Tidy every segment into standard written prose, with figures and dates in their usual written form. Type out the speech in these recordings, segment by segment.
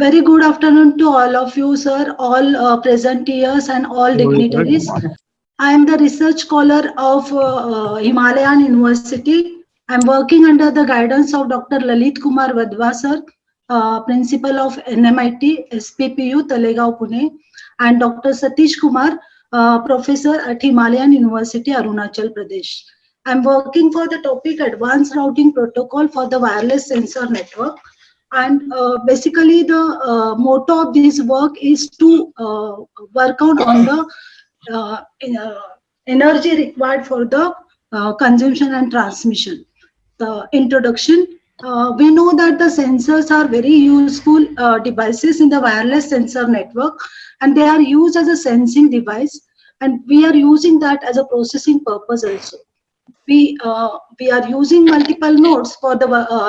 Very good afternoon to all of you, sir, all presenters and all dignitaries. I am the research scholar of Himalayan University. I am working under the guidance of Dr. Lalit Kumar Vadva, sir, Principal of NMIT, SPPU, Talegaon, Pune, and Dr. Satish Kumar, Professor at Himalayan University, Arunachal Pradesh. I am working for the topic Advanced Routing Protocol for the Wireless Sensor Network. And basically, the motto of this work is to work on the energy required for the consumption and transmission. The introduction. We know that the sensors are very useful devices in the wireless sensor network, and they are used as a sensing device, and we are using that as a processing purpose also. We are using multiple nodes for the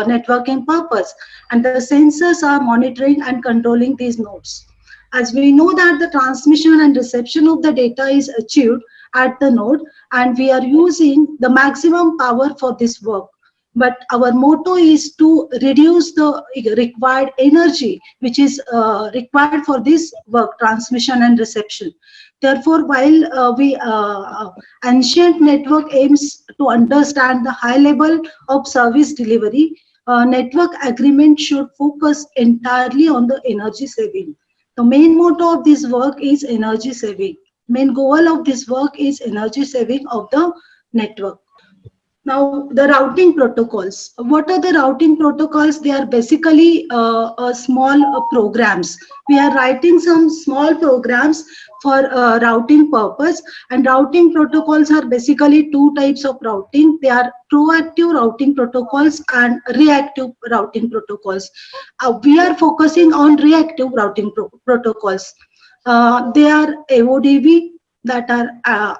networking purpose, and the sensors are monitoring and controlling these nodes. As we know that the transmission and reception of the data is achieved at the node, and we are using the maximum power for this work. But our motto is to reduce the required energy which is required for this work, transmission and reception. Therefore, while ancient network aims to understand the high level of service delivery, network agreement should focus entirely on the energy saving. The main motto of this work is energy saving. Main goal of this work is energy saving of the network. Now, the routing protocols. What are the routing protocols? They are basically small programs. We are writing some small programs for routing purpose, and routing protocols are basically two types of routing. They are proactive routing protocols and reactive routing protocols. We are focusing on reactive routing protocols. They are AODV, that are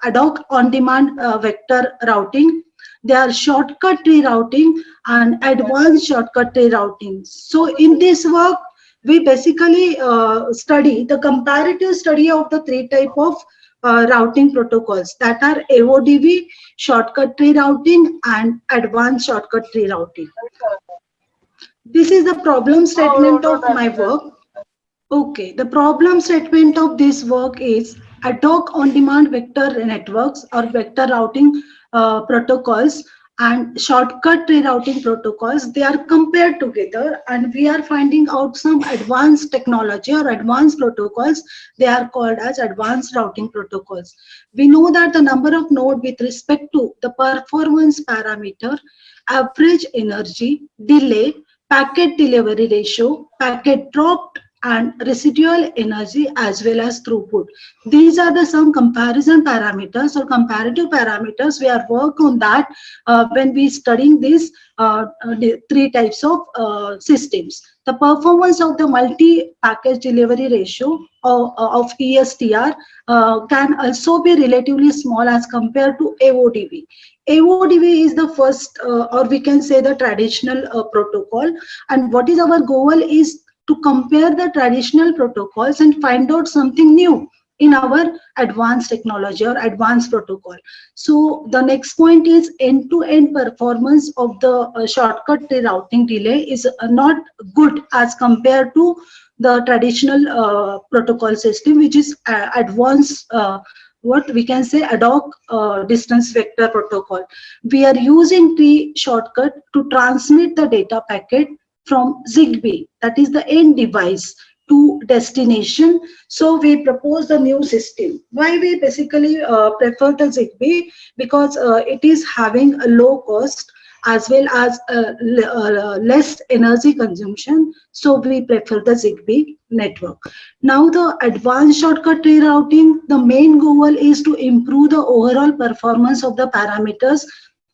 ad hoc on-demand vector routing. They are shortcut tree routing and advanced shortcut tree routing. So in this work, we basically study the comparative study of the three type of routing protocols, that are AODV, shortcut tree routing, and advanced shortcut tree routing. This is the problem statement of my work. Okay, the problem statement of this work is ad hoc on-demand vector networks or vector routing protocols and shortcut tree routing protocols. They are compared together, and we are finding out some advanced technology or advanced protocols. They are called as advanced routing protocols. We know that the number of nodes with respect to the performance parameter, average energy, delay, packet delivery ratio, packet dropped, and residual energy, as well as throughput. These are the some comparison parameters or comparative parameters. We are work on that when we studying these three types of systems. The performance of the multi-package delivery ratio of ESTR can also be relatively small as compared to AODV. AODV is the first, or we can say the traditional protocol. And what is our goal is to compare the traditional protocols and find out something new in our advanced technology or advanced protocol. So the next point is end-to-end performance of the shortcut tree routing delay is not good as compared to the traditional protocol system, which is advanced what we can say ad hoc distance vector protocol. We are using tree shortcut to transmit the data packet from ZigBee, that is the end device, to destination. So we propose the new system. Why we basically prefer the ZigBee? Because it is having a low cost as well as less energy consumption. So we prefer the ZigBee network. Now the advanced shortcut tree routing, the main goal is to improve the overall performance of the parameters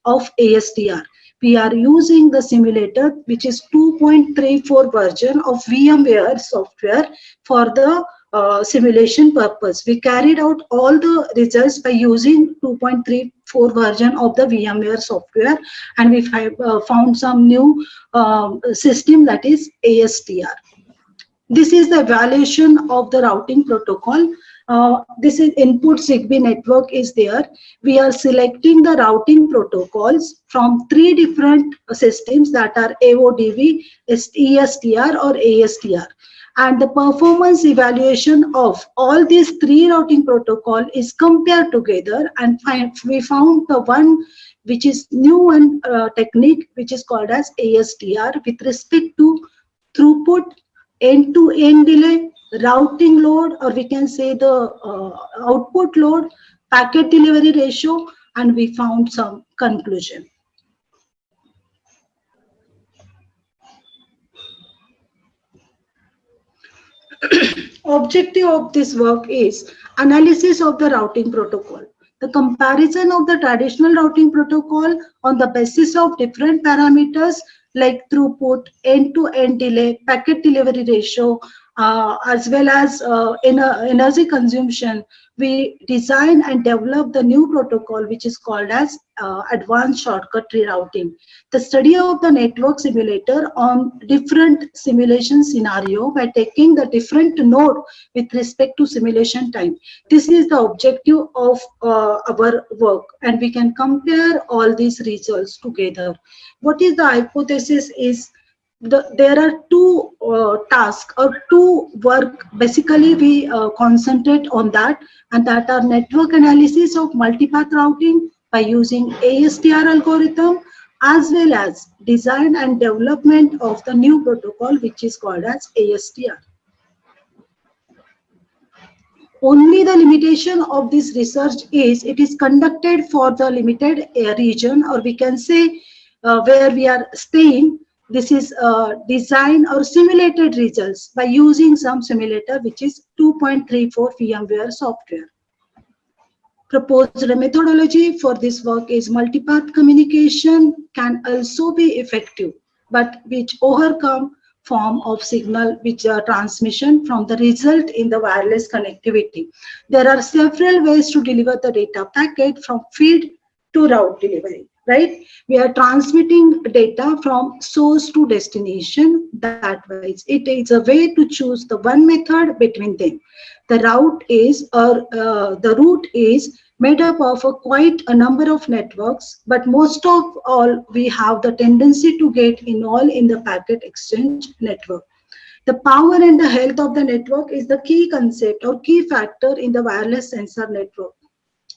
of ASTR. We are using the simulator, which is 2.34 version of VMware software for the simulation purpose. We carried out all the results by using 2.34 version of the VMware software, and we found some new system, that is ASTR. This is the evaluation of the routing protocol. This is input Zigbee network is there. We are selecting the routing protocols from three different systems that are AODV, ESTR or ASTR. And the performance evaluation of all these three routing protocol is compared together, and we found the one which is new one technique which is called as ASTR with respect to throughput, end-to-end delay, routing load, or we can say the output load, packet delivery ratio, and we found some conclusion. Objective of this work is analysis of the routing protocol. The comparison of the traditional routing protocol on the basis of different parameters like throughput, end-to-end delay, packet delivery ratio, as well as energy consumption. We design and develop the new protocol which is called as advanced shortcut rerouting. The study of the network simulator on different simulation scenario by taking the different node with respect to simulation time. This is the objective of our work, and we can compare all these results together. What is the hypothesis is there are two tasks or two work basically we concentrate on that, and that are network analysis of multipath routing by using ASTR algorithm, as well as design and development of the new protocol which is called as ASTR. Only the limitation of this research is it is conducted for the limited region, or we can say where we are staying. This is design or simulated results by using some simulator which is 2.34 VMware software. Proposed methodology for this work is multipath communication can also be effective, but which overcome form of signal which are transmission from the result in the wireless connectivity. There are several ways to deliver the data packet from feed to route delivery, right? We are transmitting data from source to destination. That way, it is a way to choose the one method between them. The route is, or the route is made up of quite a number of networks, but most of all, we have the tendency to get involved in the packet exchange network. The power and the health of the network is the key concept or key factor in the wireless sensor network.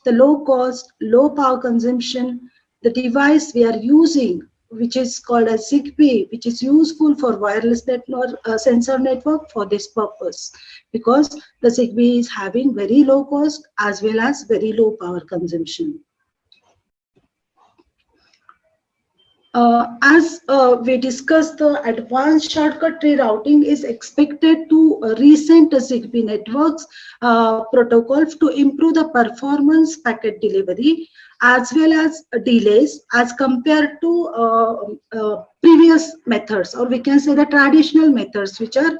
The low cost, low power consumption, the device we are using, which is called as Zigbee, which is useful for wireless network, sensor network for this purpose, because the Zigbee is having very low cost as well as very low power consumption. As we discussed, the advanced shortcut tree routing is expected to recent Zigbee networks protocols to improve the performance packet delivery as well as delays as compared to previous methods, or we can say the traditional methods which are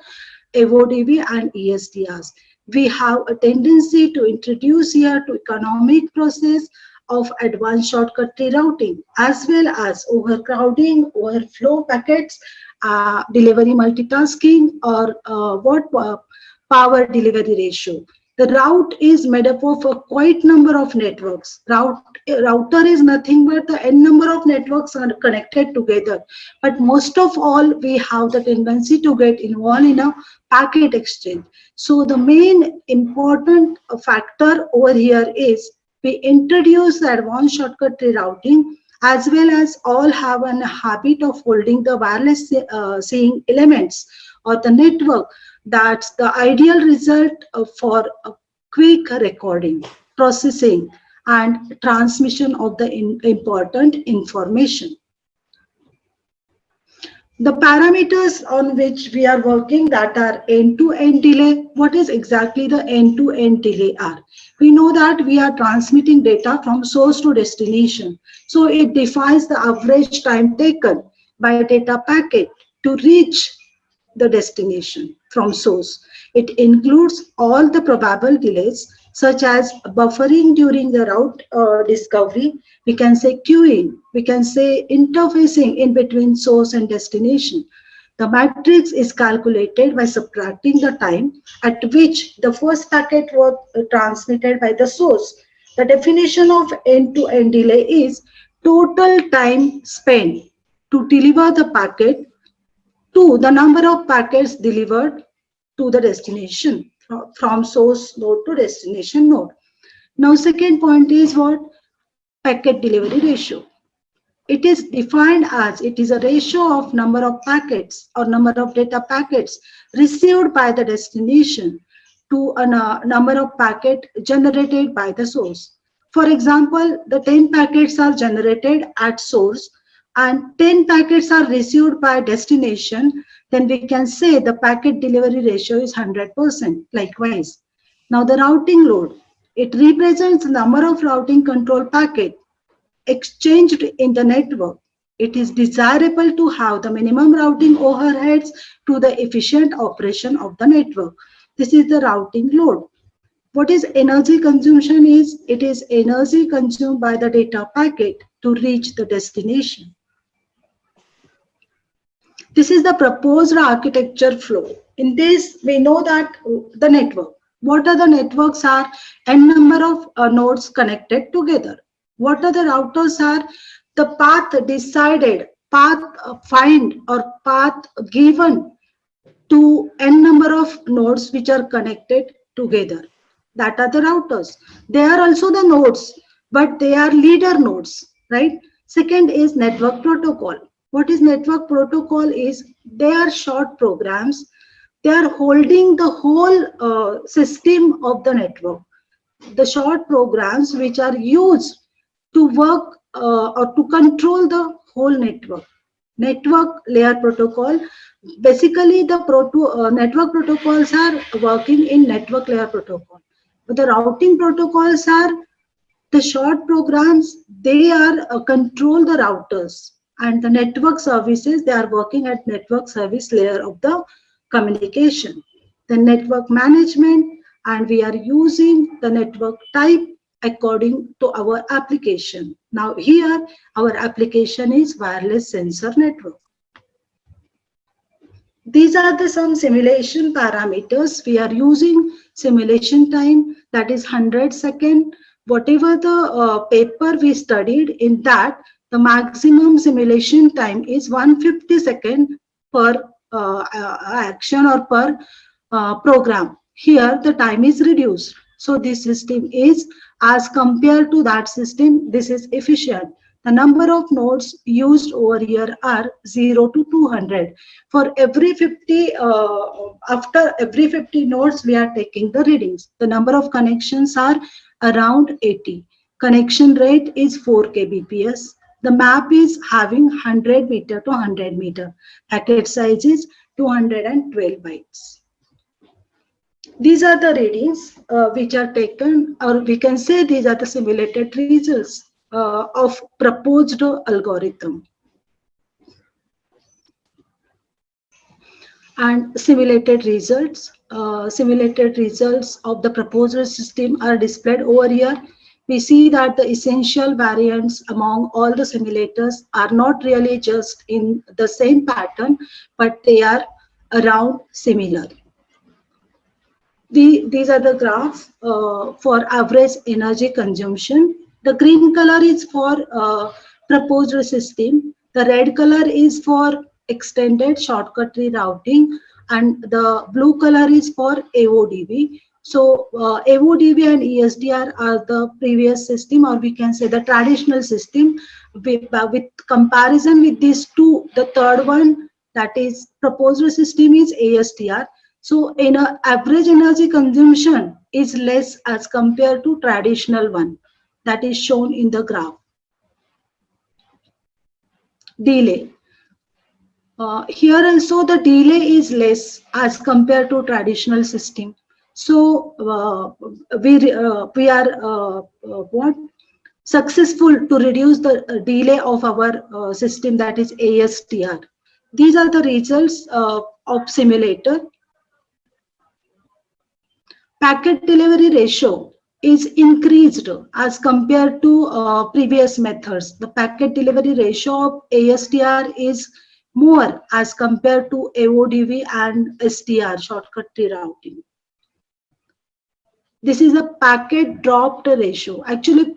AODV and ESDRs. We have a tendency to introduce here to economic process of advanced shortcut rerouting, as well as overcrowding, overflow packets, delivery multitasking, or power delivery ratio. The route is made up of a quite number of networks. Router is nothing but the n number of networks are connected together. But most of all, we have the tendency to get involved in a packet exchange. So the main important factor over here is we introduce the advanced shortcut rerouting, as well as all have a habit of holding the wireless seeing elements or the network. That's the ideal result for a quick recording, processing, and transmission of the important information. The parameters on which we are working, that are end-to-end delay. What is exactly the end-to-end delay are? We know that we are transmitting data from source to destination. So it defines the average time taken by data packet to reach the destination from source. It includes all the probable delays such as buffering during the route discovery. We can say queuing, we can say interfacing in between source and destination. The matrix is calculated by subtracting the time at which the first packet was transmitted by the source. The definition of end-to-end delay is total time spent to deliver the packet to the number of packets delivered to the destination from source node to destination node. Now, second point is what? Packet delivery ratio. It is defined as it is a ratio of number of packets or number of data packets received by the destination to a number of packet generated by the source. For example, the 10 packets are generated at source and 10 packets are received by destination, then we can say the packet delivery ratio is 100%. Likewise, now the routing load, it represents the number of routing control packet exchanged in the network. It is desirable to have the minimum routing overheads to the efficient operation of the network. This is the routing load. What is energy consumption is? It is energy consumed by the data packet to reach the destination. This is the proposed architecture flow. In this, we know that the network. What are the networks are? N number of nodes connected together. What are the routers are? The path decided, path find or path given to n number of nodes which are connected together. That are the routers. They are also the nodes, but they are leader nodes, right? Second is network protocol. What is network protocol is they are short programs. They are holding the whole system of the network. The short programs which are used to work or to control the whole network. Network layer protocol. Basically, the network protocols are working in network layer protocol. But the routing protocols are the short programs. They are control the routers, and the network services, they are working at network service layer of the communication. The network management, and we are using the network type according to our application. Now here our application is wireless sensor network. These are the some simulation parameters. We are using simulation time, that is 100 seconds. Whatever the paper we studied, in that the maximum simulation time is 150 seconds per action or per program. Here the time is reduced. So this system is, as compared to that system, this is efficient. The number of nodes used over here are 0 to 200. For every 50, after every 50 nodes, we are taking the readings. The number of connections are around 80. Connection rate is 4 kbps. The map is having 100 meter to 100 meter. Packet size is 212 bytes. These are the readings which are taken, or we can say these are the simulated results of proposed algorithm. And simulated results of the proposed system are displayed over here. We see that the essential variants among all the simulators are not really just in the same pattern, but they are around similar. These are the graphs for average energy consumption. The green color is for proposed system. The red color is for extended shortcut rerouting, and the blue color is for AODV. So AODV and ESDR are the previous system, or we can say the traditional system. With comparison with these two, the third one, that is proposed system, is ASDR. So in average energy consumption is less as compared to traditional one, that is shown in the graph. Delay. Here also the delay is less as compared to traditional system. So we are what successful to reduce the delay of our system, that is ASTR. These are the results of simulator. Packet delivery ratio is increased as compared to previous methods. The packet delivery ratio of ASTR is more as compared to AODV and STR, shortcut tree routing. This is a packet dropped ratio. Actually,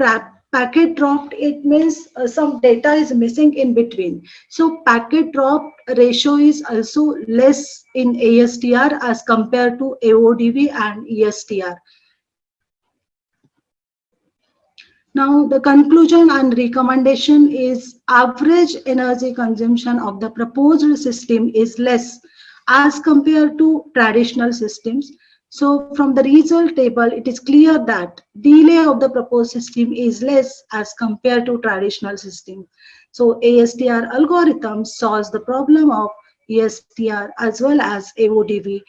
packet dropped, it means some data is missing in between. So packet dropped ratio is also less in ASTR as compared to AODV and ESTR. Now, the conclusion and recommendation is average energy consumption of the proposed system is less as compared to traditional systems. So, from the result table, it is clear that delay of the proposed system is less as compared to traditional system. So, ASTR algorithm solves the problem of ESTR as well as AODV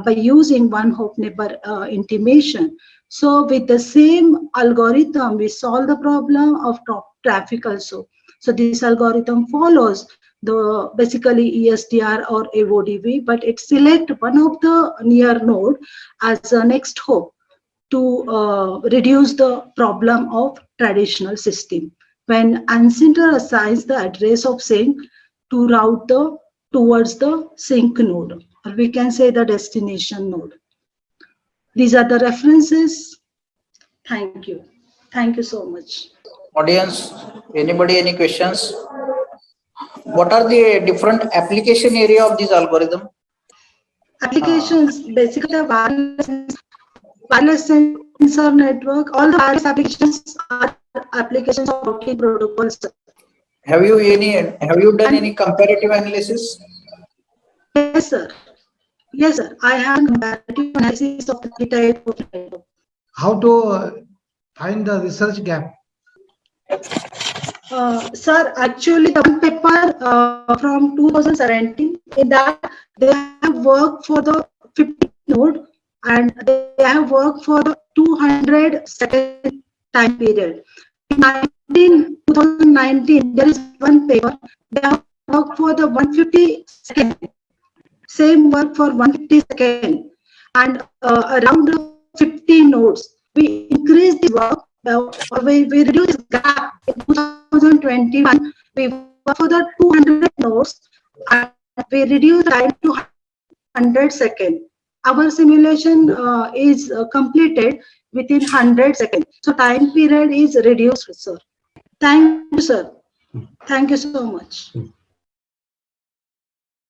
by using one hop neighbor intimation. So with the same algorithm, we solve the problem of traffic also. So this algorithm follows the basically ESTR or AODV, but it select one of the near node as a next hop to reduce the problem of traditional system. When ancestor assigns the address of sink to route the towards the sink node, or we can say the destination node. These are the references. Thank you. Thank you so much. Audience, anybody, any questions? What are the different application area of this algorithm? Applications, basically the wireless sensor network, all the wireless applications are applications of routing protocols. Have you done And any comparative analysis? yes, sir. Yes, sir. I have comparative analysis of the three type of network. How to find the research gap? Sir, actually, the one paper from 2017, in that they have worked for the 50 node and they have worked for the 200-second time period. In 2019, there is one paper, they have worked for the 150 second, same work for 150 second, and around 50 nodes. We increase this work, we reduce gap in 2021. We work for the 200 nodes and we reduce time to 100 seconds. Our simulation is completed within 100 seconds. So time period is reduced, sir. Thank you, sir. Thank you so much.